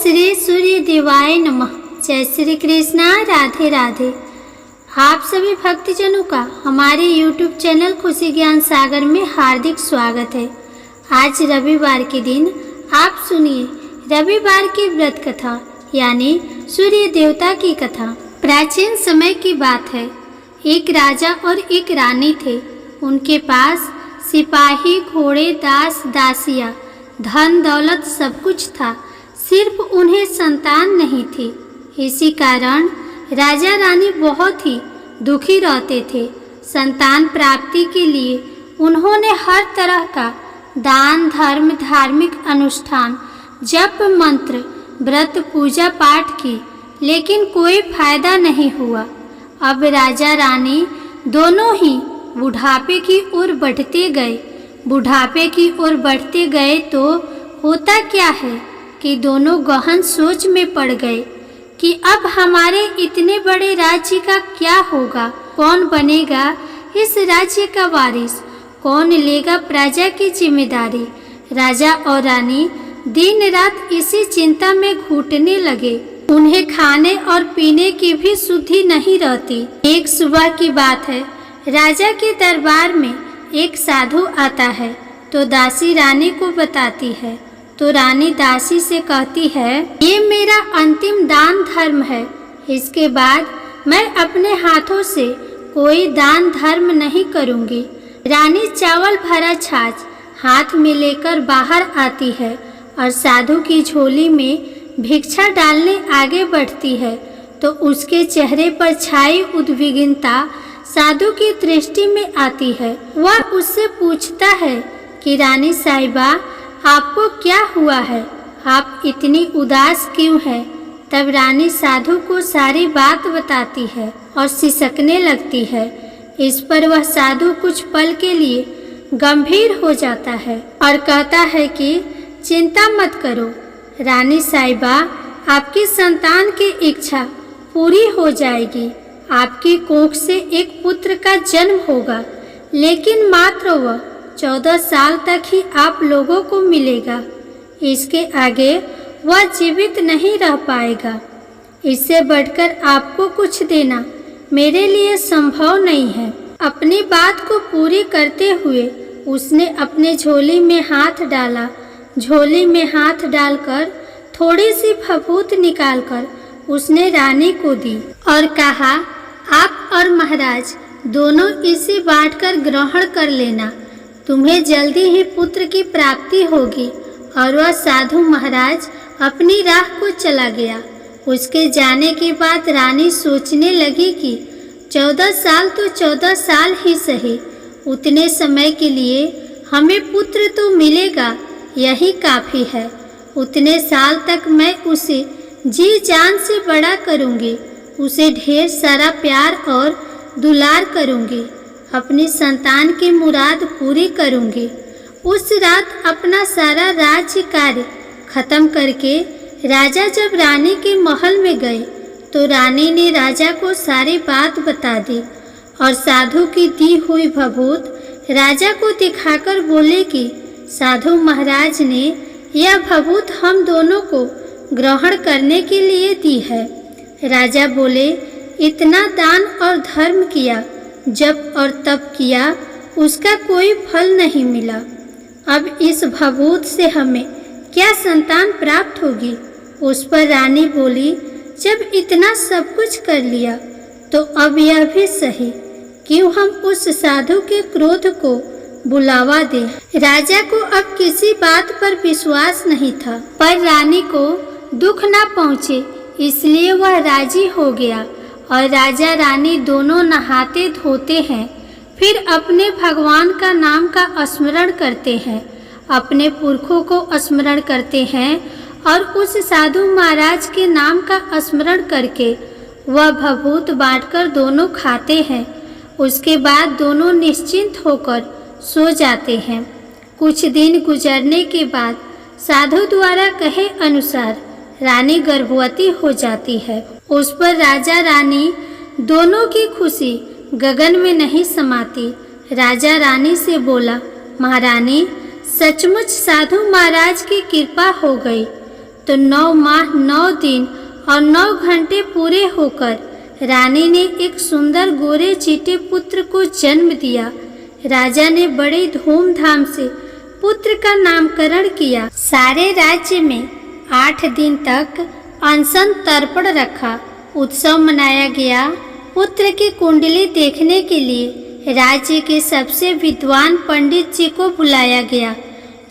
श्री सूर्य देवाय नमः। जय श्री कृष्णा, राधे राधे। आप सभी भक्तजनों का हमारे YouTube चैनल खुशी ज्ञान सागर में हार्दिक स्वागत है। आज रविवार के दिन आप सुनिए रविवार की व्रत कथा यानी सूर्य देवता की कथा। प्राचीन समय की बात है, एक राजा और एक रानी थे। उनके पास सिपाही, घोड़े, दास दासियां, धन दौलत सब कुछ था, सिर्फ उन्हें संतान नहीं थी। इसी कारण राजा रानी बहुत ही दुखी रहते थे। संतान प्राप्ति के लिए उन्होंने हर तरह का दान, धर्म, धार्मिक अनुष्ठान, जप, मंत्र, व्रत, पूजा पाठ की, लेकिन कोई फायदा नहीं हुआ। अब राजा रानी दोनों ही बुढ़ापे की ओर बढ़ते गए। बुढ़ापे की ओर बढ़ते गए तो होता क्या है कि दोनों गहन सोच में पड़ गए कि अब हमारे इतने बड़े राज्य का क्या होगा, कौन बनेगा इस राज्य का वारिस, कौन लेगा प्रजा की जिम्मेदारी। राजा और रानी दिन रात इसी चिंता में घुटने लगे। उन्हें खाने और पीने की भी सुधि नहीं रहती। एक सुबह की बात है, राजा के दरबार में एक साधु आता है तो दासी रानी को बताती है। तो रानी दासी से कहती है, ये मेरा अंतिम दान धर्म है, इसके बाद मैं अपने हाथों से कोई दान धर्म नहीं करूंगी। रानी चावल भरा छाछ हाथ में लेकर बाहर आती है और साधु की झोली में भिक्षा डालने आगे बढ़ती है तो उसके चेहरे पर छाई उद्विग्नता साधु की दृष्टि में आती है। वह उससे पूछता है कि रानी साहिबा, आपको क्या हुआ है, आप इतनी उदास क्यों हैं? तब रानी साधु को सारी बात बताती है और सिसकने लगती है। इस पर वह साधु कुछ पल के लिए गंभीर हो जाता है और कहता है कि चिंता मत करो रानी साहिबा, आपकी संतान की इच्छा पूरी हो जाएगी। आपकी कोख से एक पुत्र का जन्म होगा, लेकिन मात्र वह 14 साल तक ही आप लोगों को मिलेगा। इसके आगे वह जीवित नहीं रह पाएगा। इससे बढ़कर आपको कुछ देना मेरे लिए संभव नहीं है। अपनी बात को पूरी करते हुए उसने अपने झोली में हाथ डाला। झोली में हाथ डालकर थोड़ी सी फफूंद निकालकर उसने रानी को दी और कहा, आप और महाराज दोनों इसे बांटकर ग्रहण कर लेना, तुम्हें जल्दी ही पुत्र की प्राप्ति होगी। और वह साधु महाराज अपनी राह को चला गया। उसके जाने के बाद रानी सोचने लगी कि 14 साल तो 14 साल ही सही, उतने समय के लिए हमें पुत्र तो मिलेगा, यही काफ़ी है। उतने साल तक मैं उसे जी जान से बड़ा करूँगी, उसे ढेर सारा प्यार और दुलार करूँगी, अपनी संतान की मुराद पूरी करूँगी। उस रात अपना सारा राज्य कार्य खत्म करके राजा जब रानी के महल में गए तो रानी ने राजा को सारी बात बता दी और साधु की दी हुई भभूत राजा को दिखाकर बोले कि साधु महाराज ने यह भभूत हम दोनों को ग्रहण करने के लिए दी है। राजा बोले, इतना दान और धर्म किया, जप और तप किया, उसका कोई फल नहीं मिला। अब इस भभूत से हमें क्या संतान प्राप्त होगी? उस पर रानी बोली, जब इतना सब कुछ कर लिया तो अब यह भी सही, क्यों हम उस साधु के क्रोध को बुलावा दें। राजा को अब किसी बात पर विश्वास नहीं था, पर रानी को दुख न पहुँचे इसलिए वह राजी हो गया और राजा रानी दोनों नहाते धोते हैं, फिर अपने भगवान का नाम का स्मरण करते हैं, अपने पुरखों को स्मरण करते हैं और उस साधु महाराज के नाम का स्मरण करके वह भभूत बांटकर दोनों खाते हैं। उसके बाद दोनों निश्चिंत होकर सो जाते हैं। कुछ दिन गुजरने के बाद साधु द्वारा कहे अनुसार रानी गर्भवती हो जाती है। उस पर राजा रानी दोनों की खुशी गगन में नहीं समाती। राजा रानी से बोला, महारानी सचमुच साधु महाराज की कृपा हो गई, तो 9 माह 9 दिन और 9 घंटे पूरे होकर रानी ने एक सुंदर गोरे चीटे पुत्र को जन्म दिया। राजा ने बड़े धूमधाम से पुत्र का नामकरण किया। सारे राज्य में 8 दिन तक अनशन तर्पण रखा। उत्सव मनाया गया। पुत्र की कुंडली देखने के लिए राज्य के सबसे विद्वान पंडित जी को बुलाया गया,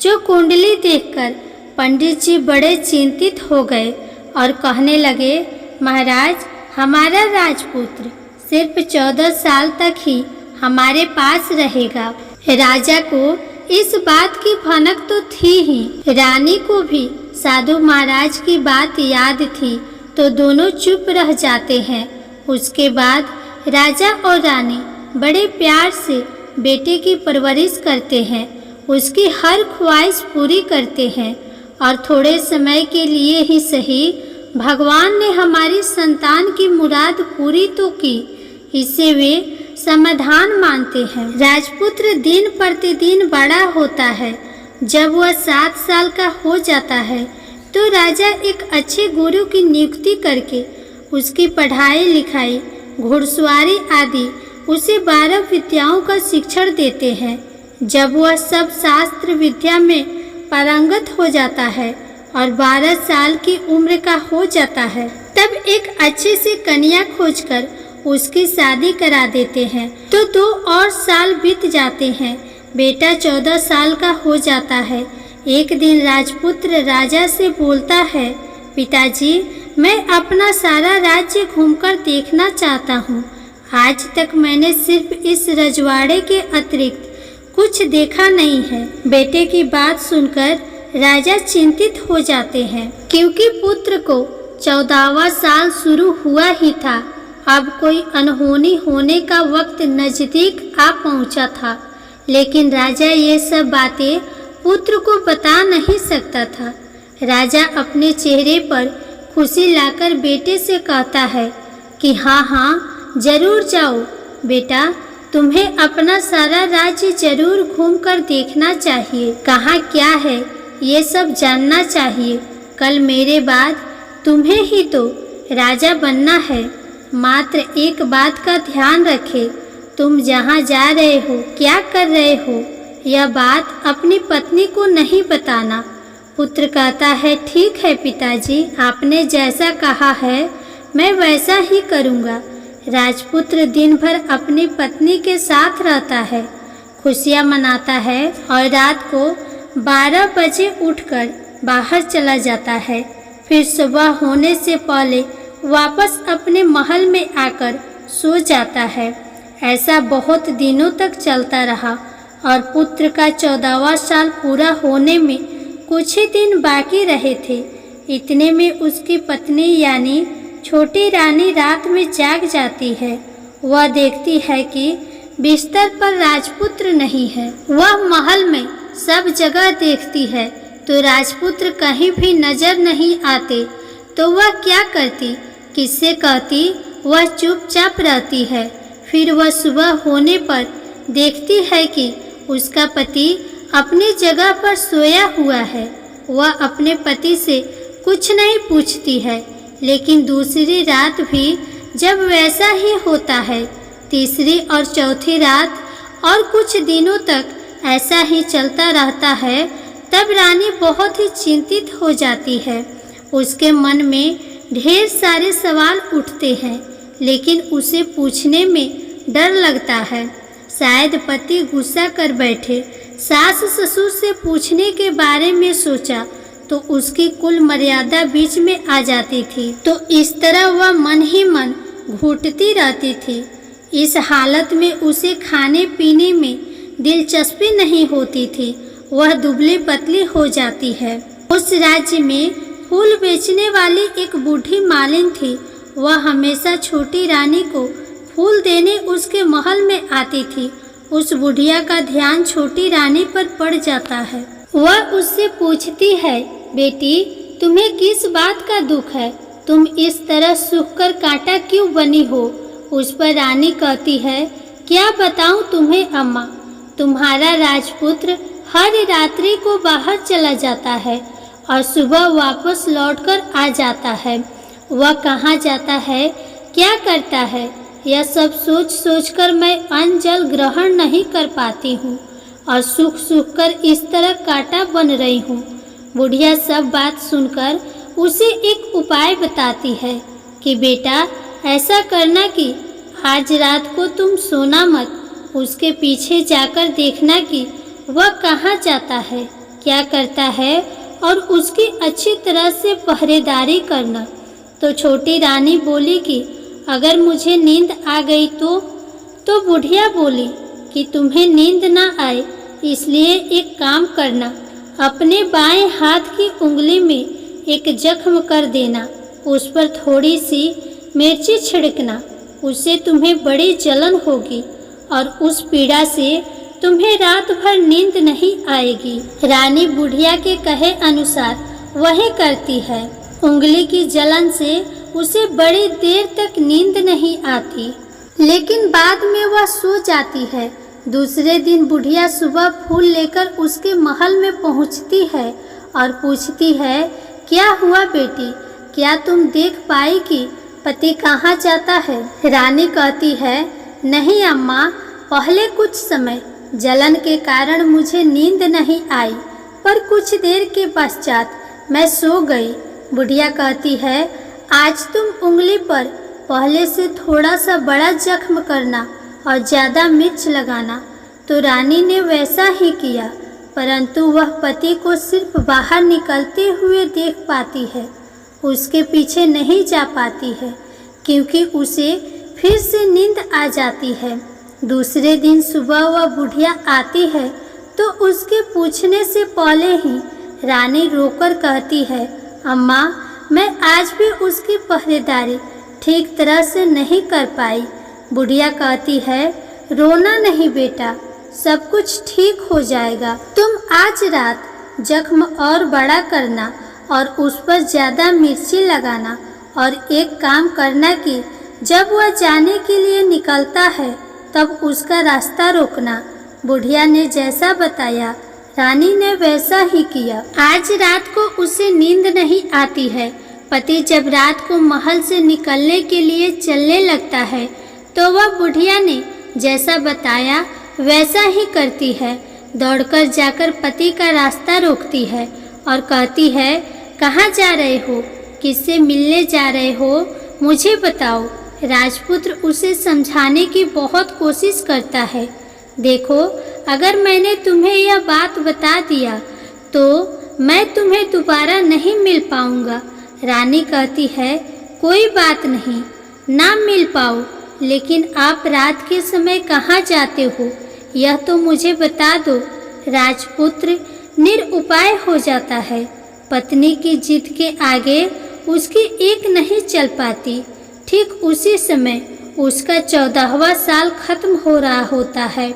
जो कुंडली देखकर पंडित जी बड़े चिंतित हो गए और कहने लगे, महाराज, हमारा राजपुत्र सिर्फ 14 साल तक ही हमारे पास रहेगा। राजा को इस बात की भनक तो थी ही, रानी को भी साधु महाराज की बात याद थी, तो दोनों चुप रह जाते हैं। उसके बाद राजा और रानी बड़े प्यार से बेटे की परवरिश करते हैं, उसकी हर ख्वाहिश पूरी करते हैं और थोड़े समय के लिए ही सही भगवान ने हमारी संतान की मुराद पूरी तो की, इसे वे समाधान मानते हैं। राजपुत्र दिन प्रतिदिन बड़ा होता है। जब वह 7 साल का हो जाता है तो राजा एक अच्छे गुरु की नियुक्ति करके उसकी पढ़ाई लिखाई, घुड़सवारी आदि उसे 12 विद्याओं का शिक्षण देते हैं। जब वह सब शास्त्र विद्या में पारंगत हो जाता है और 12 साल की उम्र का हो जाता है, तब एक अच्छे से कन्या खोजकर उसकी शादी करा देते हैं। तो 2 और साल बीत जाते हैं। बेटा 14 साल का हो जाता है। एक दिन राजपुत्र राजा से बोलता है, पिताजी, मैं अपना सारा राज्य घूमकर देखना चाहता हूँ। आज तक मैंने सिर्फ इस रजवाड़े के अतिरिक्त कुछ देखा नहीं है। बेटे की बात सुनकर राजा चिंतित हो जाते हैं, क्योंकि पुत्र को 14वां साल शुरू हुआ ही था। अब कोई अनहोनी होने का वक्त नजदीक आ पहुंचा था, लेकिन राजा ये सब बातें पुत्र को बता नहीं सकता था। राजा अपने चेहरे पर खुशी लाकर बेटे से कहता है कि हाँ, जरूर जाओ बेटा, तुम्हें अपना सारा राज्य जरूर घूमकर देखना चाहिए। कहाँ क्या है ये सब जानना चाहिए। कल मेरे बाद तुम्हें ही तो राजा बनना है। मात्र एक बात का ध्यान रखे, तुम जहाँ जा रहे हो, क्या कर रहे हो, यह बात अपनी पत्नी को नहीं बताना। पुत्र कहता है, ठीक है पिताजी, आपने जैसा कहा है मैं वैसा ही करूँगा। राजपुत्र दिन भर अपनी पत्नी के साथ रहता है, खुशियाँ मनाता है और रात को 12 बजे उठकर बाहर चला जाता है। फिर सुबह होने से पहले वापस अपने महल में आकर सो जाता है। ऐसा बहुत दिनों तक चलता रहा और पुत्र का 14वां साल पूरा होने में कुछ ही दिन बाकी रहे थे। इतने में उसकी पत्नी यानी छोटी रानी रात में जाग जाती है। वह देखती है कि बिस्तर पर राजपुत्र नहीं है। वह महल में सब जगह देखती है तो राजपुत्र कहीं भी नजर नहीं आते। तो वह क्या करती, किससे कहती? वह चुपचाप रहती है। फिर वह सुबह होने पर देखती है कि उसका पति अपनी जगह पर सोया हुआ है। वह अपने पति से कुछ नहीं पूछती है, लेकिन दूसरी रात भी जब वैसा ही होता है, तीसरी और चौथी रात और कुछ दिनों तक ऐसा ही चलता रहता है, तब रानी बहुत ही चिंतित हो जाती है। उसके मन में ढेर सारे सवाल उठते हैं, लेकिन उसे पूछने में डर लगता है। शायद पति गुस्सा कर बैठे। सास ससुर से पूछने के बारे में सोचा तो उसकी कुल मर्यादा बीच में आ जाती थी। तो इस तरह वह मन ही मन घुटती रहती थी। इस हालत में उसे खाने पीने में दिलचस्पी नहीं होती थी। वह दुबली पतली हो जाती है। उस राज्य में फूल बेचने वाली एक बूढ़ी मालिन थी। वह हमेशा छोटी रानी को फूल देने उसके महल में आती थी। उस बुढ़िया का ध्यान छोटी रानी पर पड़ जाता है। वह उससे पूछती है, बेटी, तुम्हें किस बात का दुख है? तुम इस तरह सूख कर कांटा क्यों बनी हो? उस पर रानी कहती है, क्या बताऊं तुम्हें अम्मा, तुम्हारा राजपुत्र हर रात्रि को बाहर चला जाता है और सुबह वापस लौटकर आ जाता है। वह कहाँ जाता है, क्या करता है, यह सब सोच सोचकर मैं अन्न जल ग्रहण नहीं कर पाती हूँ और सूख सूख कर इस तरह कांटा बन रही हूँ। बुढ़िया सब बात सुनकर उसे एक उपाय बताती है कि बेटा ऐसा करना कि आज रात को तुम सोना मत, उसके पीछे जाकर देखना कि वह कहाँ जाता है, क्या करता है और उसकी अच्छी तरह से पहरेदारी करना। तो छोटी रानी बोली कि अगर मुझे नींद आ गई तो बुढ़िया बोली कि तुम्हें नींद ना आए इसलिए एक काम करना, अपने बाएं हाथ की उंगली में एक जख्म कर देना, उस पर थोड़ी सी मिर्ची छिड़कना, उससे तुम्हें बड़ी जलन होगी और उस पीड़ा से तुम्हें रात भर नींद नहीं आएगी। रानी बुढ़िया के कहे अनुसार वही करती है। उंगली की जलन से उसे बड़ी देर तक नींद नहीं आती, लेकिन बाद में वह सो जाती है। दूसरे दिन बुढ़िया सुबह फूल लेकर उसके महल में पहुंचती है और पूछती है, क्या हुआ बेटी, क्या तुम देख पाई कि पति कहाँ जाता है? रानी कहती है, नहीं अम्मा, पहले कुछ समय जलन के कारण मुझे नींद नहीं आई, पर कुछ देर के पश्चात मैं सो गई। बुढ़िया कहती है, आज तुम उंगली पर पहले से थोड़ा सा बड़ा जख्म करना और ज़्यादा मिर्च लगाना। तो रानी ने वैसा ही किया, परंतु वह पति को सिर्फ बाहर निकलते हुए देख पाती है, उसके पीछे नहीं जा पाती है क्योंकि उसे फिर से नींद आ जाती है। दूसरे दिन सुबह वह बुढ़िया आती है तो उसके पूछने से पहले ही रानी रोकर कहती है, अम्मा, मैं आज भी उसकी पहरेदारी ठीक तरह से नहीं कर पाई। बुढ़िया कहती है, रोना नहीं बेटा, सब कुछ ठीक हो जाएगा। तुम आज रात जख्म और बड़ा करना और उस पर ज़्यादा मिर्ची लगाना और एक काम करना कि जब वह जाने के लिए निकलता है तब उसका रास्ता रोकना। बुढ़िया ने जैसा बताया रानी ने वैसा ही किया। आज रात को उसे नींद नहीं आती है। पति जब रात को महल से निकलने के लिए चलने लगता है तो वह बुढ़िया ने जैसा बताया वैसा ही करती है। दौड़कर जाकर पति का रास्ता रोकती है और कहती है, कहाँ जा रहे हो, किससे मिलने जा रहे हो, मुझे बताओ। राजपुत्र उसे समझाने की बहुत कोशिश करता है। देखो, अगर मैंने तुम्हें यह बात बता दिया तो मैं तुम्हें दोबारा नहीं मिल पाऊंगा। रानी कहती है, कोई बात नहीं, ना मिल पाओ, लेकिन आप रात के समय कहाँ जाते हो यह तो मुझे बता दो। राजपुत्र निरुपाय हो जाता है। पत्नी की जिद के आगे उसकी एक नहीं चल पाती। ठीक उसी समय उसका 14वां साल खत्म हो रहा होता है।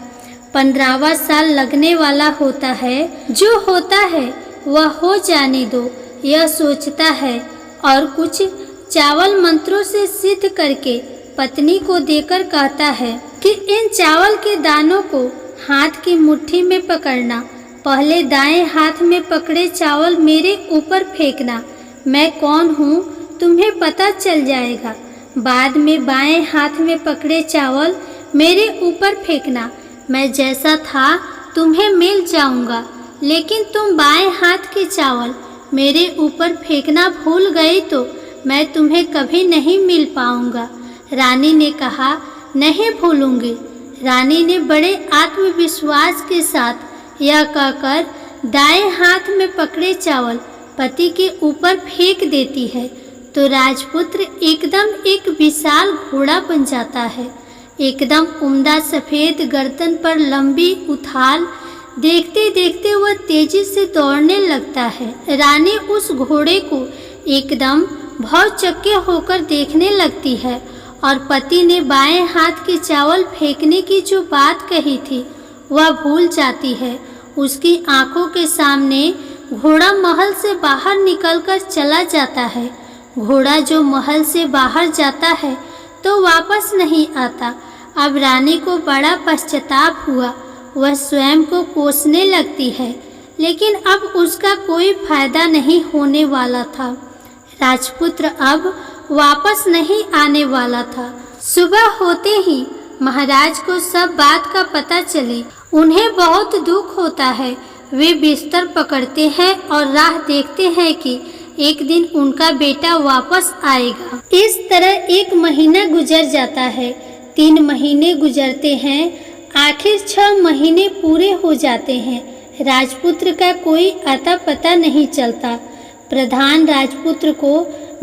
15वां साल लगने वाला होता है। जो होता है वह हो जाने दो, यह सोचता है और कुछ चावल मंत्रों से सिद्ध करके पत्नी को देकर कहता है कि इन चावल के दानों को हाथ की मुट्ठी में पकड़ना। पहले दाएं हाथ में पकड़े चावल मेरे ऊपर फेंकना। मैं कौन हूँ तुम्हें पता चल जाएगा। बाद में बाएं हाथ में पकड़े चावल मेरे ऊपर फेंकना। मैं जैसा था तुम्हें मिल जाऊंगा, लेकिन तुम बाएं हाथ के चावल मेरे ऊपर फेंकना भूल गई तो मैं तुम्हें कभी नहीं मिल पाऊंगा। रानी ने कहा, नहीं भूलूंगी। रानी ने बड़े आत्मविश्वास के साथ यह कहकर दाएं हाथ में पकड़े चावल पति के ऊपर फेंक देती है तो राजपुत्र एकदम एक विशाल घोड़ा बन जाता है। एकदम उम्दा सफ़ेद गर्दन पर लंबी उथाल। देखते देखते वह तेजी से दौड़ने लगता है। रानी उस घोड़े को एकदम भौचक्के होकर देखने लगती है और पति ने बाएं हाथ के चावल फेंकने की जो बात कही थी वह भूल जाती है। उसकी आंखों के सामने घोड़ा महल से बाहर निकलकर चला जाता है। घोड़ा जो महल से बाहर जाता है तो वापस नहीं आता। अब रानी को बड़ा पश्चाताप हुआ। वह स्वयं को कोसने लगती है, लेकिन अब उसका कोई फायदा नहीं होने वाला था। राजपुत्र अब वापस नहीं आने वाला था। सुबह होते ही महाराज को सब बात का पता चले। उन्हें बहुत दुख होता है। वे बिस्तर पकड़ते हैं और राह देखते हैं कि एक दिन उनका बेटा वापस आएगा। इस तरह 1 महीना गुजर जाता है, 3 महीने गुजरते हैं, आखिर 6 महीने पूरे हो जाते हैं। राजपुत्र का कोई अता पता नहीं चलता। प्रधान राजपुत्र को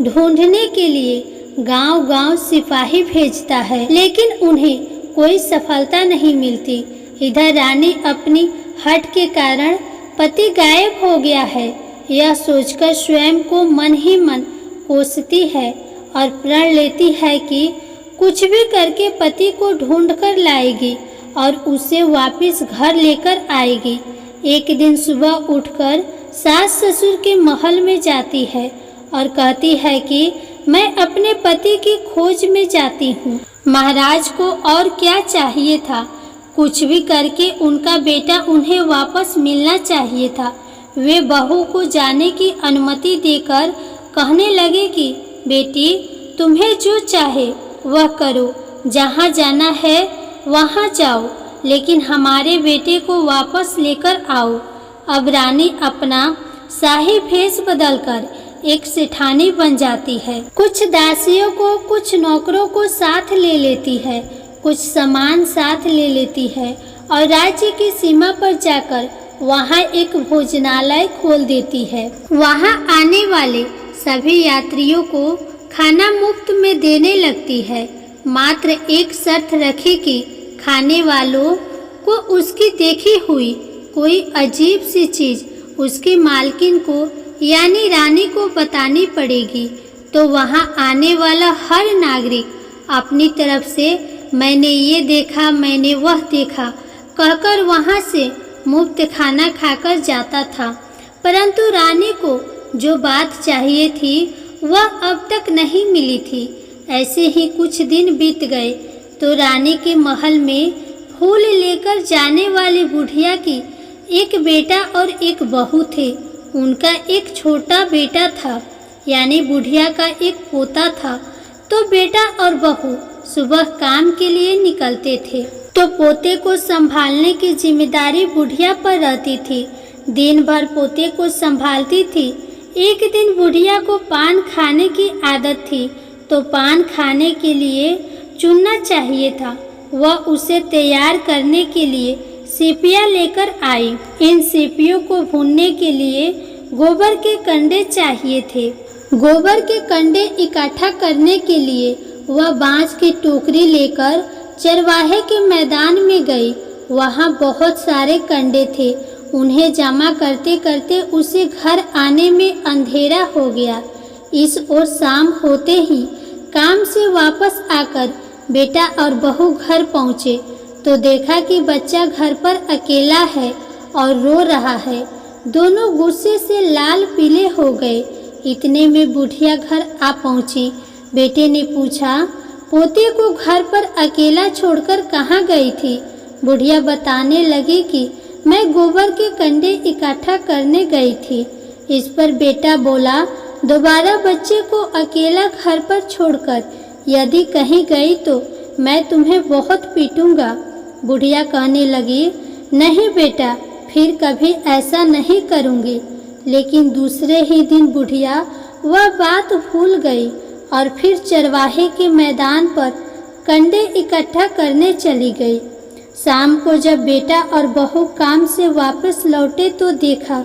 ढूंढने के लिए गांव-गांव सिपाही भेजता है, लेकिन उन्हें कोई सफलता नहीं मिलती। इधर रानी अपनी हठ के कारण पति गायब हो गया है, यह सोचकर स्वयं को मन ही मन कोसती है और प्रण लेती है कि कुछ भी करके पति को ढूंढ कर लाएगी और उसे वापस घर लेकर आएगी। एक दिन सुबह उठकर सास ससुर के महल में जाती है और कहती है कि मैं अपने पति की खोज में जाती हूँ। महाराज को और क्या चाहिए था, कुछ भी करके उनका बेटा उन्हें वापस मिलना चाहिए था। वे बहू को जाने की अनुमति देकर कहने लगे कि बेटी, तुम्हें जो चाहे वह करो, जहाँ जाना है वहाँ जाओ, लेकिन हमारे बेटे को वापस लेकर आओ। अब रानी अपना शाही भेष बदलकर एक सेठानी बन जाती है। कुछ दासियों को, कुछ नौकरों को साथ ले लेती है, कुछ सामान साथ ले लेती है और राज्य की सीमा पर जाकर वहाँ एक भोजनालय खोल देती है। वहाँ आने वाले सभी यात्रियों को खाना मुफ्त में देने लगती है। मात्र एक शर्त रखी कि खाने वालों को उसकी देखी हुई कोई अजीब सी चीज़ उसकी मालकिन को यानी रानी को बतानी पड़ेगी। तो वहाँ आने वाला हर नागरिक अपनी तरफ से मैंने ये देखा, मैंने वह देखा कहकर वहाँ से मुफ्त खाना खाकर जाता था। परंतु रानी को जो बात चाहिए थी वह अब तक नहीं मिली थी। ऐसे ही कुछ दिन बीत गए तो रानी के महल में फूल लेकर जाने वाली बुढ़िया की एक बेटा और एक बहू थे। उनका एक छोटा बेटा था, यानी बुढ़िया का एक पोता था। तो बेटा और बहू सुबह काम के लिए निकलते थे तो पोते को संभालने की जिम्मेदारी बुढ़िया पर रहती थी। दिन भर पोते को संभालती थी। एक दिन बुढ़िया को पान खाने की आदत थी तो पान खाने के लिए चुनना चाहिए था। वह उसे तैयार करने के लिए सीपियाँ लेकर आई। इन सीपियों को भूनने के लिए गोबर के कंडे चाहिए थे। गोबर के कंडे इकट्ठा करने के लिए वह बांस की टोकरी लेकर चरवाहे के मैदान में गई। वहाँ बहुत सारे कंडे थे। उन्हें जमा करते करते उसे घर आने में अंधेरा हो गया। इस ओर शाम होते ही काम से वापस आकर बेटा और बहू घर पहुँचे तो देखा कि बच्चा घर पर अकेला है और रो रहा है। दोनों गुस्से से लाल पीले हो गए। इतने में बुढ़िया घर आ पहुँची। बेटे ने पूछा, पोते को घर पर अकेला छोड़कर कहाँ गई थी? बुढ़िया बताने लगी कि मैं गोबर के कंडे इकट्ठा करने गई थी। इस पर बेटा बोला, दोबारा बच्चे को अकेला घर पर छोड़कर यदि कहीं गई तो मैं तुम्हें बहुत पीटूंगा। बुढ़िया कहने लगी, नहीं बेटा, फिर कभी ऐसा नहीं करूँगी। लेकिन दूसरे ही दिन बुढ़िया वह बात भूल गई और फिर चरवाहे के मैदान पर कंडे इकट्ठा करने चली गई। शाम को जब बेटा और बहू काम से वापस लौटे तो देखा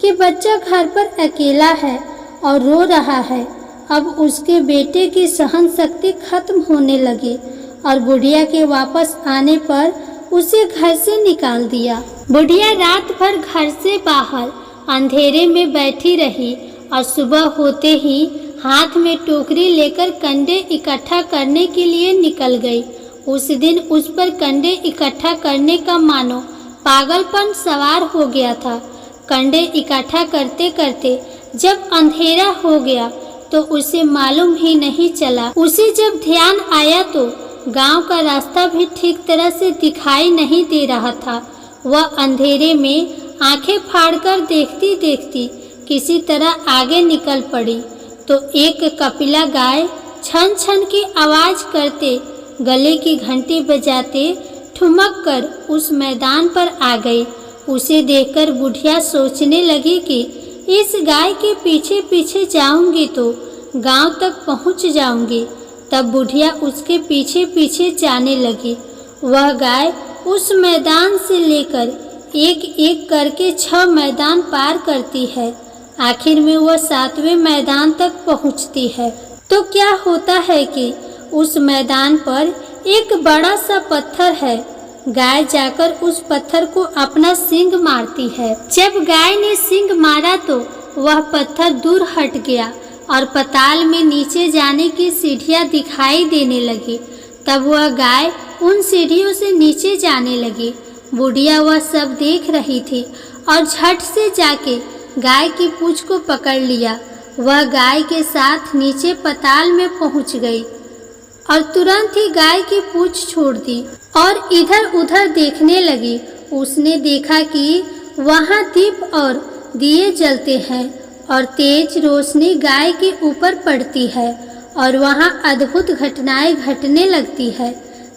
कि बच्चा घर पर अकेला है और रो रहा है। अब उसके बेटे की सहन शक्ति खत्म होने लगी और बुढ़िया के वापस आने पर उसे घर से निकाल दिया। बुढ़िया रात भर घर से बाहर अंधेरे में बैठी रही और सुबह होते ही हाथ में टोकरी लेकर कंडे इकट्ठा करने के लिए निकल गई। उस दिन उस पर कंडे इकट्ठा करने का मानो पागलपन सवार हो गया था। कंडे इकट्ठा करते करते जब अंधेरा हो गया तो उसे मालूम ही नहीं चला। उसे जब ध्यान आया तो गांव का रास्ता भी ठीक तरह से दिखाई नहीं दे रहा था। वह अंधेरे में आंखें फाड़कर देखती देखती किसी तरह आगे निकल पड़ी तो एक कपिला गाय छन छन की आवाज करते, गले की घंटी बजाते ठुमक कर उस मैदान पर आ गई। उसे देखकर बुढ़िया सोचने लगी कि इस गाय के पीछे पीछे जाऊंगी तो गांव तक पहुंच जाऊंगी। तब बुढ़िया उसके पीछे पीछे जाने लगी। वह गाय उस मैदान से लेकर एक एक करके 6 मैदान पार करती है। आखिर में वह 7वें मैदान तक पहुंचती है तो क्या होता है कि उस मैदान पर एक बड़ा सा पत्थर है। गाय जाकर उस पत्थर को अपना सींग मारती है। जब गाय ने सींग मारा तो वह पत्थर दूर हट गया और पाताल में नीचे जाने की सीढ़ियां दिखाई देने लगी। तब वह गाय उन सीढ़ियों से नीचे जाने लगी। बुढ़िया वह सब देख रही थी और झट से जाके गाय की पूंछ को पकड़ लिया। वह गाय के साथ नीचे पाताल में पहुंच गई और तुरंत ही गाय की पूंछ छोड़ दी और इधर उधर देखने लगी। उसने देखा कि वहां दीप और दिए जलते हैं और तेज रोशनी गाय के ऊपर पड़ती है और वहां अद्भुत घटनाएं घटने लगती है।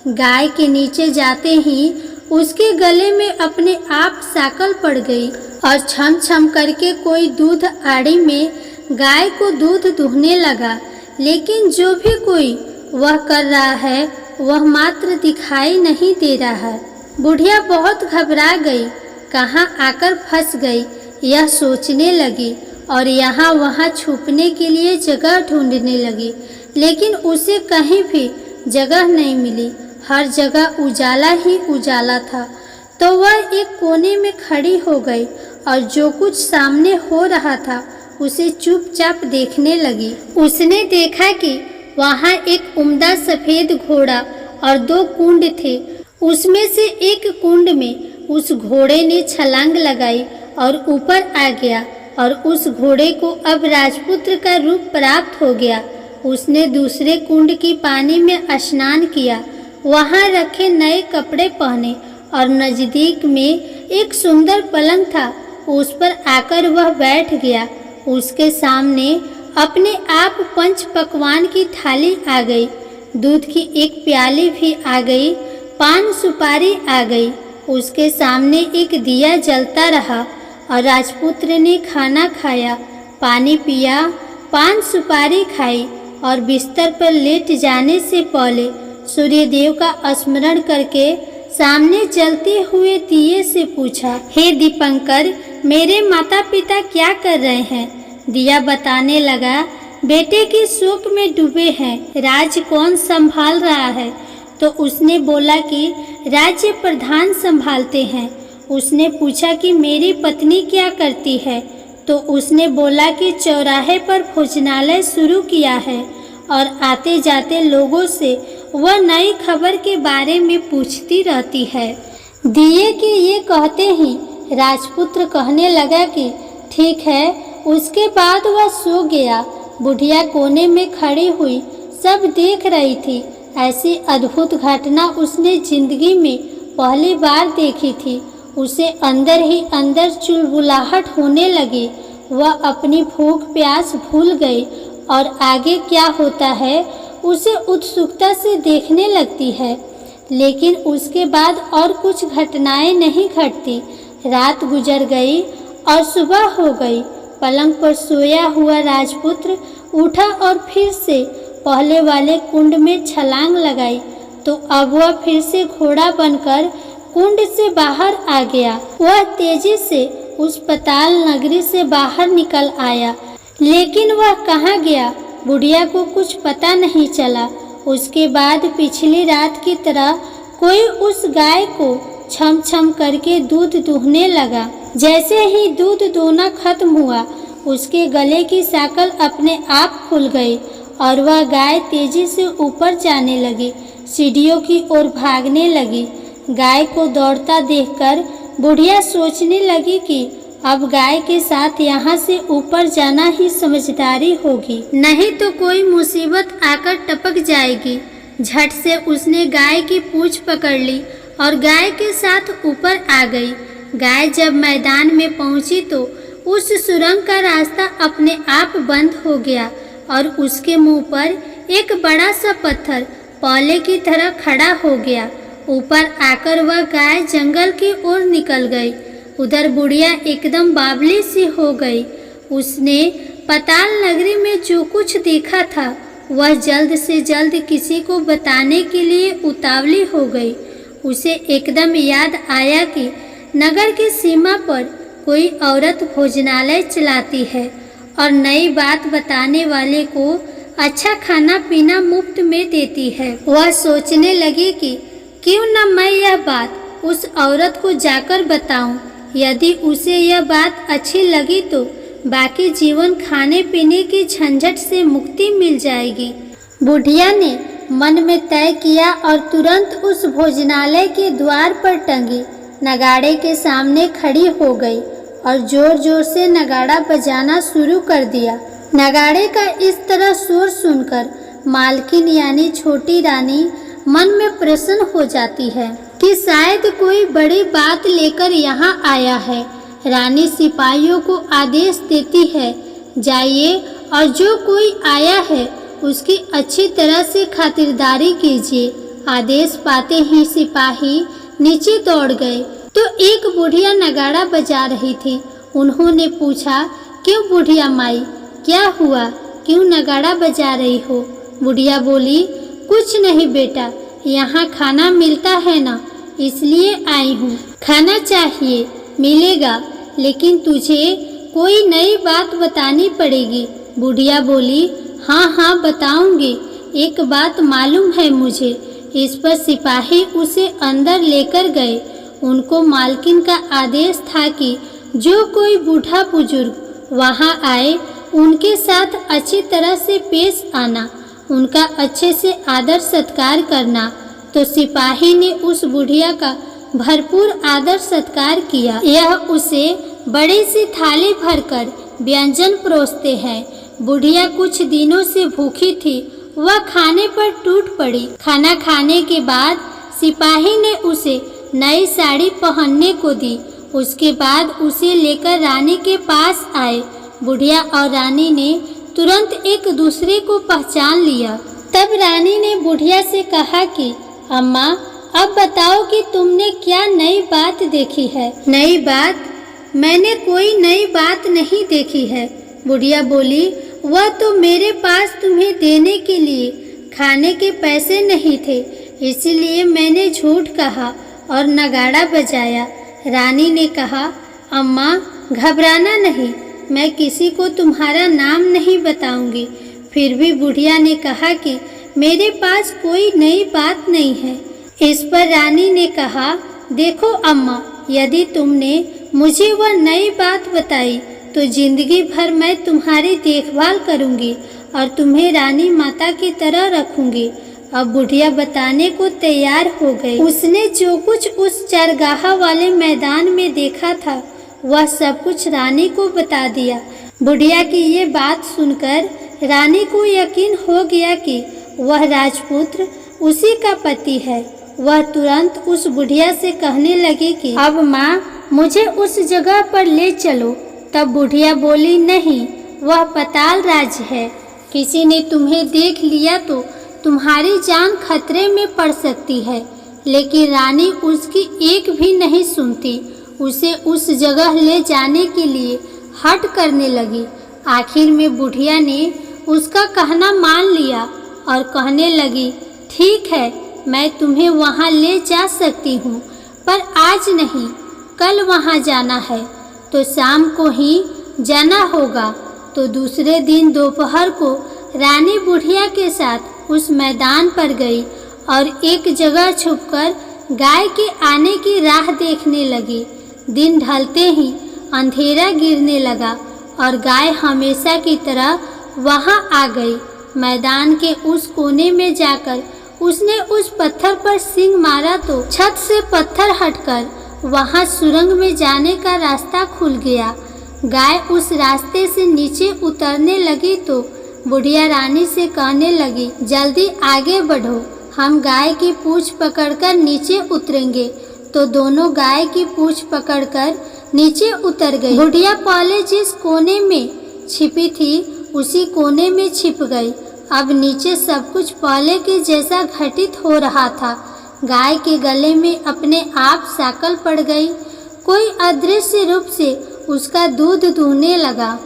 गाय के नीचे जाते ही उसके गले में अपने आप साकल पड़ गई और छम छम करके कोई दूध आड़ी में गाय को दूध दुहने लगा। लेकिन जो भी कोई वह कर रहा है वह मात्र दिखाई नहीं दे रहा है। बुढ़िया बहुत घबरा गई, कहाँ आकर फंस गई यह सोचने लगी और यहाँ वहाँ छुपने के लिए जगह ढूंढने लगी। लेकिन उसे कहीं भी जगह नहीं मिली। हर जगह उजाला ही उजाला था। तो वह एक कोने में खड़ी हो गई और जो कुछ सामने हो रहा था उसे चुपचाप देखने लगी। उसने देखा कि वहाँ एक उम्दा सफेद घोड़ा और 2 कुंड थे। उसमें से एक कुंड में उस घोड़े ने छलांग लगाई और ऊपर आ गया और उस घोड़े को अब राजपुत्र का रूप प्राप्त हो गया। उसने दूसरे कुंड की पानी में स्नान किया, वहाँ रखे नए कपड़े पहने और नजदीक में एक सुंदर पलंग था, उस पर आकर वह बैठ गया। उसके सामने अपने आप 5 पकवान की थाली आ गई, दूध की एक प्याली भी आ गई, पान सुपारी आ गई। उसके सामने एक दिया जलता रहा और राजपुत्र ने खाना खाया, पानी पिया, पान सुपारी खाई और बिस्तर पर लेट जाने से पहले सूर्यदेव का स्मरण करके सामने जलते हुए दिए से पूछा, हे दीपंकर, मेरे माता पिता क्या कर रहे हैं? दिया बताने लगा, बेटे की शोक में डूबे हैं, राज कौन संभाल रहा है? तो उसने बोला कि राज्य प्रधान संभालते हैं। उसने पूछा कि मेरी पत्नी क्या करती है? तो उसने बोला कि चौराहे पर भोजनालय शुरू किया है और आते जाते लोगों से वह नई खबर के बारे में पूछती रहती है। दिए के ये कहते ही राजपुत्र कहने लगा कि ठीक है। उसके बाद वह सो गया। बुढ़िया कोने में खड़ी हुई सब देख रही थी। ऐसी अद्भुत घटना उसने जिंदगी में पहली बार देखी थी। उसे अंदर ही अंदर चुलबुलाहट होने लगी। वह अपनी भूख प्यास भूल गई और आगे क्या होता है उसे उत्सुकता से देखने लगती है। लेकिन उसके बाद और कुछ घटनाएं नहीं घटती। रात गुजर गई और सुबह हो गई। पलंग पर सोया हुआ राजपुत्र उठा और फिर से पहले वाले कुंड में छलांग लगाई तो अब वह फिर से घोड़ा बनकर कुंड से बाहर आ गया। वह तेजी से उस पाताल नगरी से बाहर निकल आया, लेकिन वह कहाँ गया बुढ़िया को कुछ पता नहीं चला। उसके बाद पिछली रात की तरह कोई उस गाय को छम छम करके दूध दूहने लगा। जैसे ही दूध दूहना खत्म हुआ उसके गले की साकल अपने आप खुल गई और वह गाय तेजी से ऊपर जाने लगी, सीढ़ियों की ओर भागने लगी। गाय को दौड़ता देखकर बुढ़िया सोचने लगी कि अब गाय के साथ यहाँ से ऊपर जाना ही समझदारी होगी, नहीं तो कोई मुसीबत आकर टपक जाएगी। झट से उसने गाय की पूंछ पकड़ ली और गाय के साथ ऊपर आ गई। गाय जब मैदान में पहुंची तो उस सुरंग का रास्ता अपने आप बंद हो गया और उसके मुंह पर एक बड़ा सा पत्थर पौले की तरह खड़ा हो गया। ऊपर आकर वह गाय जंगल की ओर निकल गई। उधर बुढ़िया एकदम बावली सी हो गई। उसने पाताल नगरी में जो कुछ देखा था वह जल्द से जल्द किसी को बताने के लिए उतावली हो गई। उसे एकदम याद आया कि नगर की सीमा पर कोई औरत भोजनालय चलाती है और नई बात बताने वाले को अच्छा खाना पीना मुफ्त में देती है। वह सोचने लगी कि क्यों न मैं यह बात उस औरत को जाकर बताऊं। यदि उसे यह बात अच्छी लगी तो बाकी जीवन खाने पीने की झंझट से मुक्ति मिल जाएगी। बुढ़िया ने मन में तय किया और तुरंत उस भोजनालय के द्वार पर टंगी नगाड़े के सामने खड़ी हो गई और जोर जोर से नगाड़ा बजाना शुरू कर दिया। नगाड़े का इस तरह शोर सुनकर मालकिन यानी छोटी रानी मन में प्रसन्न हो जाती है कि शायद कोई बड़ी बात लेकर यहाँ आया है। रानी सिपाहियों को आदेश देती है, जाइए और जो कोई आया है उसकी अच्छी तरह से खातिरदारी कीजिए। आदेश पाते ही सिपाही नीचे दौड़ गए तो एक बुढ़िया नगाड़ा बजा रही थी। उन्होंने पूछा, क्यों बुढ़िया माई, क्या हुआ, क्यों नगाड़ा बजा रही हो? बुढ़िया बोली, कुछ नहीं बेटा, यहाँ खाना मिलता है ना, इसलिए आई हूँ। खाना चाहिए, मिलेगा, लेकिन तुझे कोई नई बात बतानी पड़ेगी। बुढ़िया बोली, हाँ हाँ बताऊंगी, एक बात मालूम है मुझे। इस पर सिपाही उसे अंदर लेकर गए। उनको मालकिन का आदेश था कि जो कोई बूढ़ा बुजुर्ग वहाँ आए उनके साथ अच्छी तरह से पेश आना, उनका अच्छे से आदर सत्कार करना। तो सिपाही ने उस बुढ़िया का भरपूर आदर सत्कार किया। यह उसे बड़ी सी थाली भरकर व्यंजन परोसते हैं। बुढ़िया कुछ दिनों से भूखी थी, वह खाने पर टूट पड़ी। खाना खाने के बाद सिपाही ने उसे नई साड़ी पहनने को दी। उसके बाद उसे लेकर रानी के पास आए। बुढ़िया और रानी ने तुरंत एक दूसरे को पहचान लिया। तब रानी ने बुढ़िया से कहा कि अम्मा, अब बताओ कि तुमने क्या नई बात देखी है? नई बात? मैंने कोई नई बात नहीं देखी है। बुढ़िया बोली, वह तो मेरे पास तुम्हें देने के लिए खाने के पैसे नहीं थे, इसलिए मैंने झूठ कहा और नगाड़ा बजाया। रानी ने कहा, अम्मा घबराना नहीं, मैं किसी को तुम्हारा नाम नहीं बताऊंगी। फिर भी बुढ़िया ने कहा कि मेरे पास कोई नई बात नहीं है। इस पर रानी ने कहा, देखो अम्मा, यदि तुमने मुझे वह नई बात बताई तो जिंदगी भर मैं तुम्हारी देखभाल करूंगी और तुम्हें रानी माता की तरह रखूंगी। अब बुढ़िया बताने को तैयार हो गई। उसने जो कुछ उस चरगाह वाले मैदान में देखा था वह सब कुछ रानी को बता दिया। बुढ़िया की ये बात सुनकर रानी को यकीन हो गया कि वह राजपुत्र उसी का पति है। वह तुरंत उस बुढ़िया से कहने लगी कि अब माँ, मुझे उस जगह पर ले चलो। तब बुढ़िया बोली, नहीं, वह पाताल राज है, किसी ने तुम्हें देख लिया तो तुम्हारी जान खतरे में पड़ सकती है। लेकिन रानी उसकी एक भी नहीं सुनती। उसे उस जगह ले जाने के लिए हठ करने लगी। आखिर में बुढ़िया ने उसका कहना मान लिया और कहने लगी, ठीक है, मैं तुम्हें वहाँ ले जा सकती हूँ, पर आज नहीं, कल वहाँ जाना है तो शाम को ही जाना होगा। तो दूसरे दिन दोपहर को रानी बुढ़िया के साथ उस मैदान पर गई और एक जगह छुपकर गाय के आने की राह देखने लगी। दिन ढलते ही अंधेरा गिरने लगा और गाय हमेशा की तरह वहां आ गई। मैदान के उस कोने में जाकर उसने उस पत्थर पर सींग मारा तो छत से पत्थर हटकर वहां सुरंग में जाने का रास्ता खुल गया। गाय उस रास्ते से नीचे उतरने लगी तो बुढ़िया रानी से कहने लगी, जल्दी आगे बढ़ो, हम गाय की पूंछ पकड़कर नीचे उतरेंगे, तो दोनों गाय की पूंछ पकड़कर नीचे उतर गई। बुढ़िया पहले जिस कोने में छिपी थी उसी कोने में छिप गई। अब नीचे सब कुछ पहले के जैसा घटित हो रहा था। गाय के गले में अपने आप साकल पड़ गई। कोई अदृश्य रूप से उसका दूध दूहने लगा।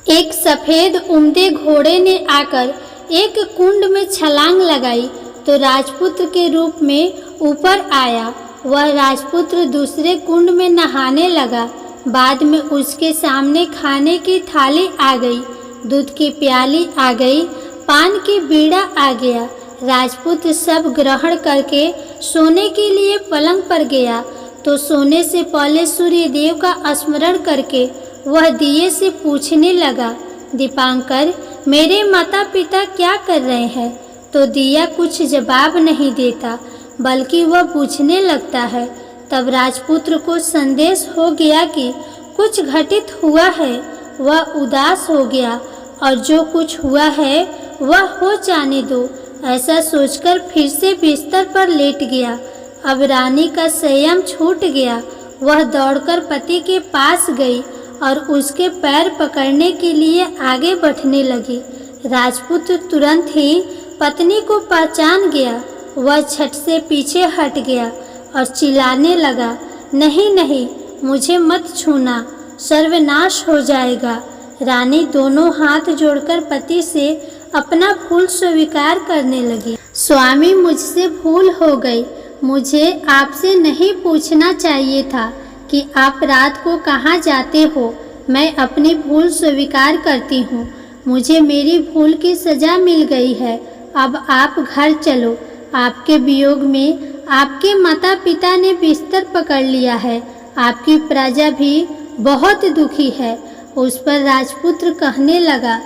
एक सफेद उम्दे घोड़े ने आकर एक कुंड में छलांग लगाई तो राजपुत्र के रूप में ऊपर आया। वह राजपुत्र दूसरे कुंड में नहाने लगा। बाद में उसके सामने खाने की थाली आ गई, दूध की प्याली आ गई, पान की बीड़ा आ गया। राजपुत्र सब ग्रहण करके सोने के लिए पलंग पर गया तो सोने से पहले सूर्य देव का स्मरण करके वह दिए से पूछने लगा, दीपांकर मेरे माता पिता क्या कर रहे हैं? तो दिया कुछ जवाब नहीं देता बल्कि वह पूछने लगता है। तब राजपुत्र को संदेश हो गया कि कुछ घटित हुआ है। वह उदास हो गया और जो कुछ हुआ है वह हो जाने दो, ऐसा सोचकर फिर से बिस्तर पर लेट गया। अब रानी का संयम छूट गया। वह दौड़कर पति के पास गई और उसके पैर पकड़ने के लिए आगे बढ़ने लगी। राजपुत्र तुरंत ही पत्नी को पहचान गया। वह झट से पीछे हट गया और चिल्लाने लगा, नहीं नहीं, मुझे मत छूना, सर्वनाश हो जाएगा। रानी दोनों हाथ जोड़कर पति से अपना भूल स्वीकार करने लगी। स्वामी, मुझसे भूल हो गई। मुझे आपसे नहीं पूछना चाहिए था कि आप रात को कहाँ जाते हो। मैं अपनी भूल स्वीकार करती हूँ। मुझे मेरी भूल की सज़ा मिल गई है। अब आप घर चलो। आपके वियोग में आपके माता पिता ने बिस्तर पकड़ लिया है। आपकी प्रजा भी बहुत दुखी है। उस पर राजपुत्र कहने लगा,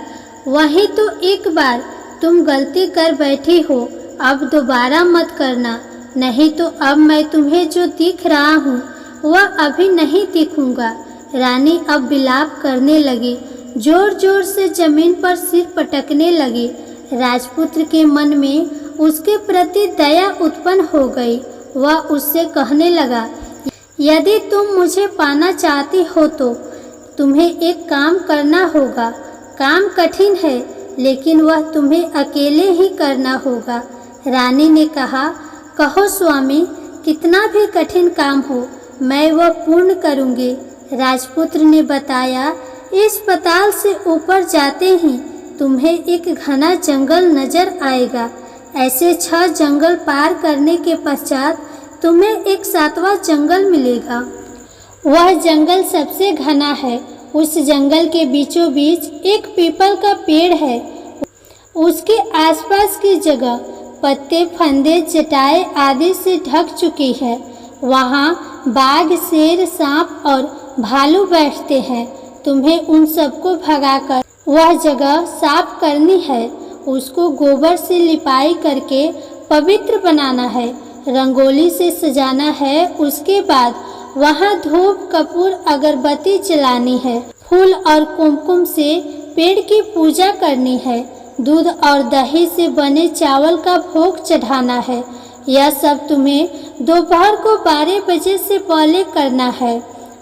वही तो एक बार तुम गलती कर बैठी हो, अब दोबारा मत करना, नहीं तो अब मैं तुम्हें जो दिख रहा हूँ वह अभी नहीं दिखूंगा। रानी अब विलाप करने लगी, जोर जोर से जमीन पर सिर पटकने लगी। राजपुत्र के मन में उसके प्रति दया उत्पन्न हो गई। वह उससे कहने लगा, यदि तुम मुझे पाना चाहती हो तो तुम्हें एक काम करना होगा। काम कठिन है लेकिन वह तुम्हें अकेले ही करना होगा। रानी ने कहा, कहो स्वामी, कितना भी कठिन काम हो मैं वह पूर्ण करूँगी। राजपुत्र ने बताया, इस पताल से ऊपर जाते ही तुम्हें एक घना जंगल नजर आएगा। ऐसे 6 जंगल पार करने के पश्चात तुम्हें एक 7वां जंगल मिलेगा। वह जंगल सबसे घना है। उस जंगल के बीचों बीच एक पीपल का पेड़ है। उसके आसपास की जगह पत्ते, फंदे, चटाई आदि से ढक चुकी है। वहाँ बाघ, शेर, सांप और भालू बैठते हैं। तुम्हें उन सबको भगाकर वह जगह साफ करनी है। उसको गोबर से लिपाई करके पवित्र बनाना है, रंगोली से सजाना है। उसके बाद वहाँ धूप, कपूर, अगरबत्ती जलानी है। फूल और कुमकुम से पेड़ की पूजा करनी है। दूध और दही से बने चावल का भोग चढ़ाना है। यह सब तुम्हें दोपहर को 12 बजे से पहले करना है।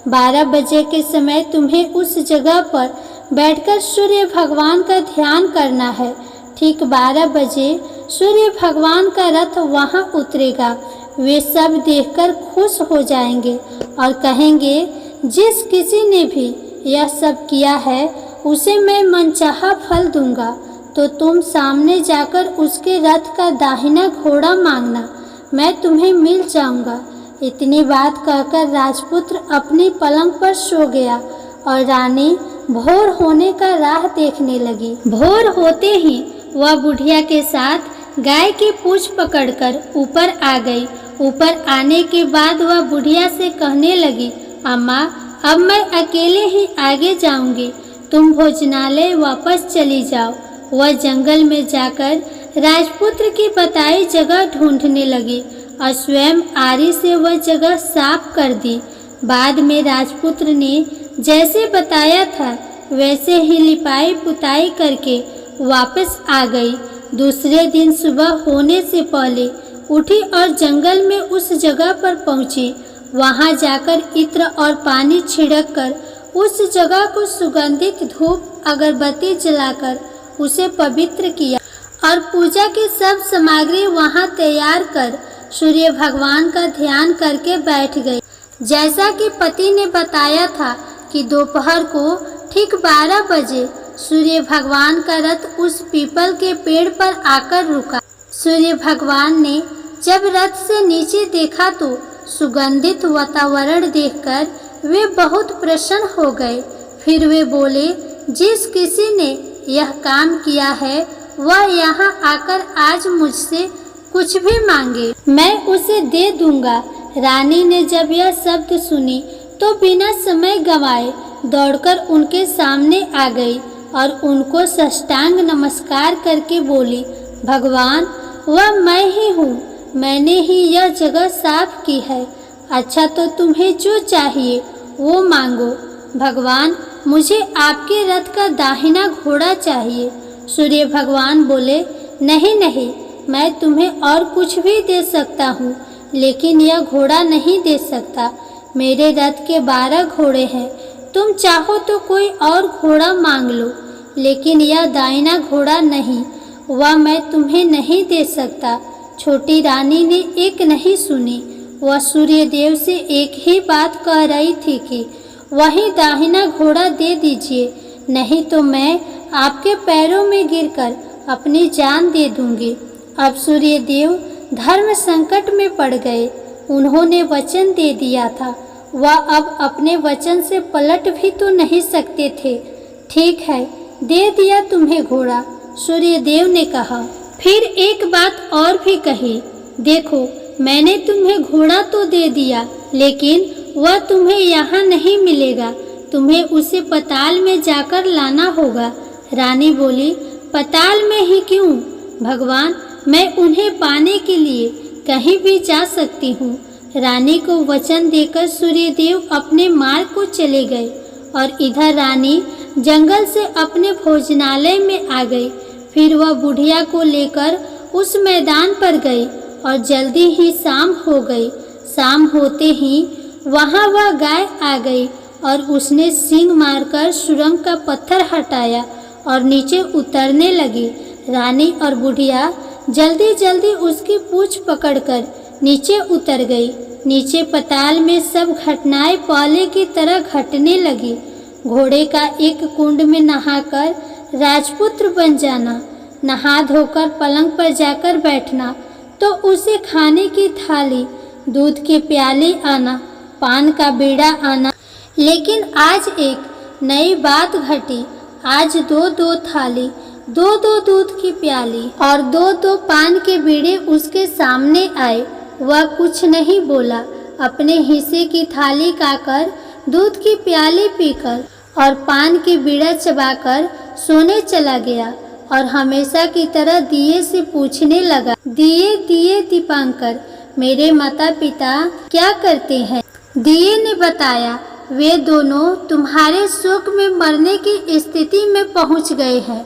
12 बजे के समय तुम्हें उस जगह पर बैठकर सूर्य भगवान का ध्यान करना है। ठीक 12 बजे सूर्य भगवान का रथ वहाँ उतरेगा। वे सब देखकर खुश हो जाएंगे और कहेंगे, जिस किसी ने भी यह सब किया है उसे मैं मनचाहा फल दूंगा। तो तुम सामने जाकर उसके रथ का दाहिना घोड़ा मांगना, मैं तुम्हें मिल जाऊंगा। इतनी बात कहकर राजपुत्र अपनी पलंग पर सो गया और रानी भोर होने का राह देखने लगी। भोर होते ही वह बुढ़िया के साथ गाय की पूंछ पकड़कर ऊपर आ गई। ऊपर आने के बाद वह बुढ़िया से कहने लगी, अम्मा, अब मैं अकेले ही आगे जाऊंगी, तुम भोजनालय वापस चली जाओ। वह जंगल में जाकर राजपुत्र की बताई जगह ढूंढने लगी और स्वयं आरी से वह जगह साफ कर दी। बाद में राजपुत्र ने जैसे बताया था वैसे ही लिपाई पुताई करके वापस आ गई। दूसरे दिन सुबह होने से पहले उठी और जंगल में उस जगह पर पहुंची। वहां जाकर इत्र और पानी छिड़क कर उस जगह को सुगंधित धूप अगरबत्ती जलाकर उसे पवित्र किया और पूजा की सब सामग्री वहां तैयार कर सूर्य भगवान का ध्यान करके बैठ गई। जैसा कि पति ने बताया था कि दोपहर को ठीक 12 बजे सूर्य भगवान का रथ उस पीपल के पेड़ पर आकर रुका। सूर्य भगवान ने जब रथ से नीचे देखा तो सुगंधित वातावरण देखकर वे बहुत प्रसन्न हो गए। फिर वे बोले, जिस किसी ने यह काम किया है वह यहाँ आकर आज मुझसे कुछ भी मांगे, मैं उसे दे दूंगा। रानी ने जब यह शब्द सुनी तो बिना समय गंवाए दौड़कर उनके सामने आ गई और उनको साष्टांग नमस्कार करके बोली, भगवान वह मैं ही हूँ, मैंने ही यह जगह साफ की है। अच्छा तो तुम्हें जो चाहिए वो मांगो। भगवान मुझे आपके रथ का दाहिना घोड़ा चाहिए। सूर्य भगवान बोले, नहीं नहीं, मैं तुम्हें और कुछ भी दे सकता हूँ, लेकिन यह घोड़ा नहीं दे सकता। मेरे रथ के 12 घोड़े हैं, तुम चाहो तो कोई और घोड़ा मांग लो, लेकिन यह दाहिना घोड़ा नहीं, वह मैं तुम्हें नहीं दे सकता। छोटी रानी ने एक नहीं सुनी। वह सूर्य देव से एक ही बात कह रही थी कि वही दाहिना घोड़ा दे दीजिए, नहीं तो मैं आपके पैरों में गिरकर अपनी जान दे दूंगी। अब सूर्य देव धर्म संकट में पड़ गए। उन्होंने वचन दे दिया था, वह अब अपने वचन से पलट भी तो नहीं सकते थे। ठीक है, दे दिया तुम्हें घोड़ा, सूर्य देव ने कहा। फिर एक बात और भी कही, देखो मैंने तुम्हें घोड़ा तो दे दिया, लेकिन वह तुम्हें यहाँ नहीं मिलेगा, तुम्हें उसे पताल में जाकर लाना होगा। रानी बोली, पताल में ही क्यों भगवान, मैं उन्हें पाने के लिए कहीं भी जा सकती हूँ। रानी को वचन देकर सूर्यदेव अपने मार्ग को चले गए और इधर रानी जंगल से अपने भोजनालय में आ गई। फिर वह बुढ़िया को लेकर उस मैदान पर गई और जल्दी ही शाम हो गई। शाम होते ही वहाँ वह गाय आ गई और उसने सींग मारकर सुरंग का पत्थर हटाया और नीचे उतरने लगी। रानी और बुढ़िया जल्दी जल्दी उसकी पूंछ पकड़कर नीचे उतर गई। नीचे पताल में सब घटनाएं पहले की तरह घटने लगी। घोड़े का एक कुंड में नहाकर राजपुत्र बन जाना, नहा धोकर पलंग पर जाकर बैठना, तो उसे खाने की थाली, दूध के प्याले आना, पान का बीड़ा आना। लेकिन आज एक नई बात घटी। आज 2-2 थाली, 2-2 दूध की प्याली और 2-2 पान के बीड़े उसके सामने आए। वह कुछ नहीं बोला, अपने हिस्से की थाली खाकर, दूध की प्याली पीकर और पान की बीड़ा चबाकर सोने चला गया और हमेशा की तरह दिए से पूछने लगा, दिए दिए दीपांकर, मेरे माता पिता क्या करते हैं? दिए ने बताया, वे दोनों तुम्हारे शोक में मरने की स्थिति में पहुंच गए हैं।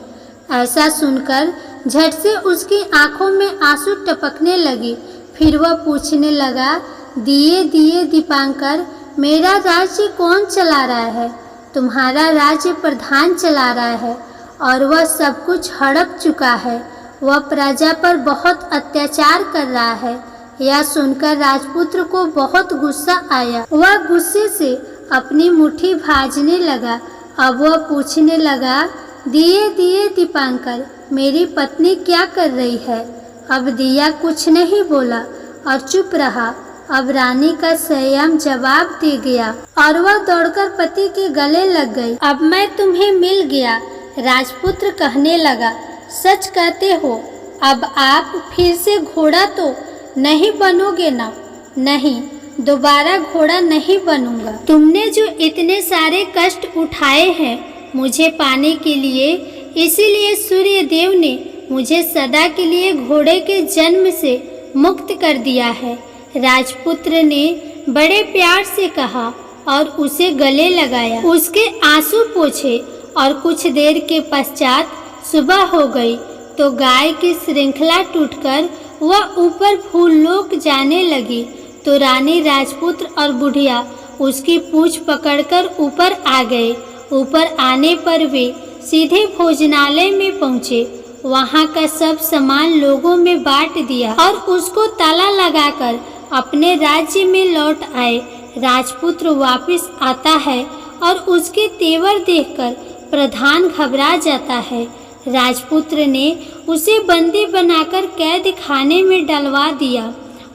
ऐसा सुनकर झट से उसकी आंखों में आंसू टपकने लगी। फिर वह पूछने लगा, दिए दिए दीपांकर, मेरा राज्य कौन चला रहा है? तुम्हारा राज्य प्रधान चला रहा है और वह सब कुछ हड़प चुका है। वह प्रजा पर बहुत अत्याचार कर रहा है। यह सुनकर राजपुत्र को बहुत गुस्सा आया। वह गुस्से से अपनी मुट्ठी भाजने लगा। अब वह पूछने लगा, दिए दिए दीपांकर, मेरी पत्नी क्या कर रही है? अब दिया कुछ नहीं बोला और चुप रहा। अब रानी का संयम जवाब दे गया और वह दौड़कर पति के गले लग गई। अब मैं तुम्हें मिल गया, राजपुत्र कहने लगा। सच कहते हो, अब आप फिर से घोड़ा तो नहीं बनोगे ना? नहीं, दोबारा घोड़ा नहीं बनूंगा। तुमने जो इतने सारे कष्ट उठाए हैं मुझे पाने के लिए, इसीलिए सूर्य देव ने मुझे सदा के लिए घोड़े के जन्म से मुक्त कर दिया है। राजपुत्र ने बड़े प्यार से कहा और उसे गले लगाया, उसके आंसू पोंछे और कुछ देर के पश्चात सुबह हो गई तो गाय की श्रृंखला टूटकर वह ऊपर भूलोक जाने लगी तो रानी राजपुत्र और बुढ़िया उसकी पूंछ पकड़कर ऊपर आ गए। ऊपर आने पर वे सीधे भोजनालय में पहुँचे। वहाँ का सब सामान लोगों में बांट दिया और उसको ताला लगाकर अपने राज्य में लौट आए। राजपुत्र वापस आता है और उसके तेवर देखकर प्रधान घबरा जाता है। राजपुत्र ने उसे बंदी बनाकर कैद खाने में डलवा दिया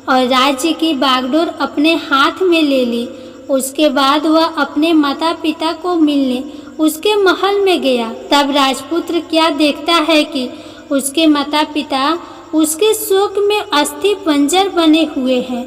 और राज्य की बागडोर अपने हाथ में ले ली। उसके बाद वह अपने माता पिता को मिलने उसके महल में गया। तब राजपुत्र क्या देखता है कि उसके माता पिता उसके शोक में अस्थि पंजर बने हुए हैं।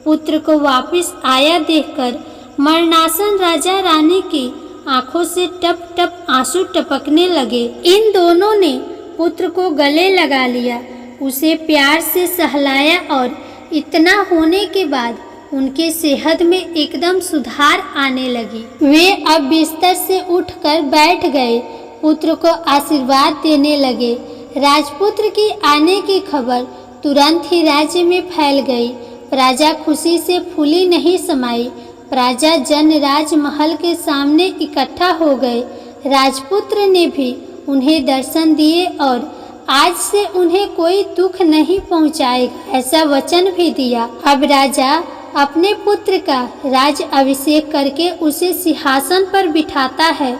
पुत्र को वापस आया देखकर मरणासन राजा रानी की आंखों से टप टप आंसू टपकने लगे। इन दोनों ने पुत्र को गले लगा लिया, उसे प्यार से सहलाया और इतना होने के बाद उनके सेहत में एकदम सुधार आने लगी। वे अब बिस्तर से उठकर बैठ गए, पुत्र को आशीर्वाद देने लगे। राजपुत्र की आने की खबर तुरंत ही राज्य में फैल गई। प्रजा खुशी से फूली नहीं समाई। प्रजा जन राजमहल के सामने इकट्ठा हो गए। राजपुत्र ने भी उन्हें दर्शन दिए और आज से उन्हें कोई दुख नहीं पहुंचाएगा ऐसा वचन भी दिया। अब राजा अपने पुत्र का राज अभिषेक करके उसे सिंहासन पर बिठाता है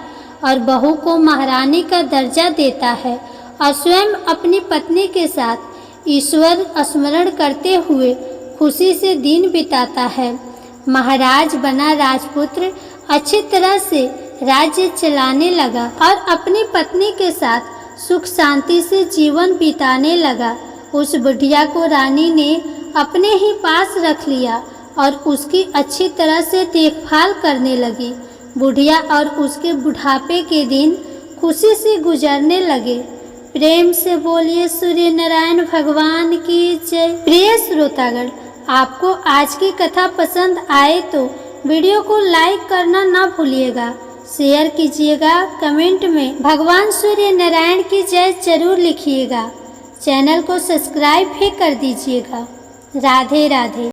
और बहू को महारानी का दर्जा देता है और स्वयं अपनी पत्नी के साथ ईश्वर स्मरण करते हुए खुशी से दिन बिताता है। महाराज बना राजपुत्र अच्छी तरह से राज्य चलाने लगा और अपनी पत्नी के साथ सुख शांति से जीवन बिताने लगा। उस बुढ़िया को रानी ने अपने ही पास रख लिया और उसकी अच्छी तरह से देखभाल करने लगी। बुढ़िया और उसके बुढ़ापे के दिन खुशी से गुजरने लगे। प्रेम से बोलिए सूर्य नारायण भगवान की जय। प्रिय श्रोतागण, आपको आज की कथा पसंद आए तो वीडियो को लाइक करना ना भूलिएगा, शेयर कीजिएगा, कमेंट में भगवान सूर्य नारायण की जय जरूर लिखिएगा। चैनल को सब्सक्राइब भी कर दीजिएगा। राधे राधे।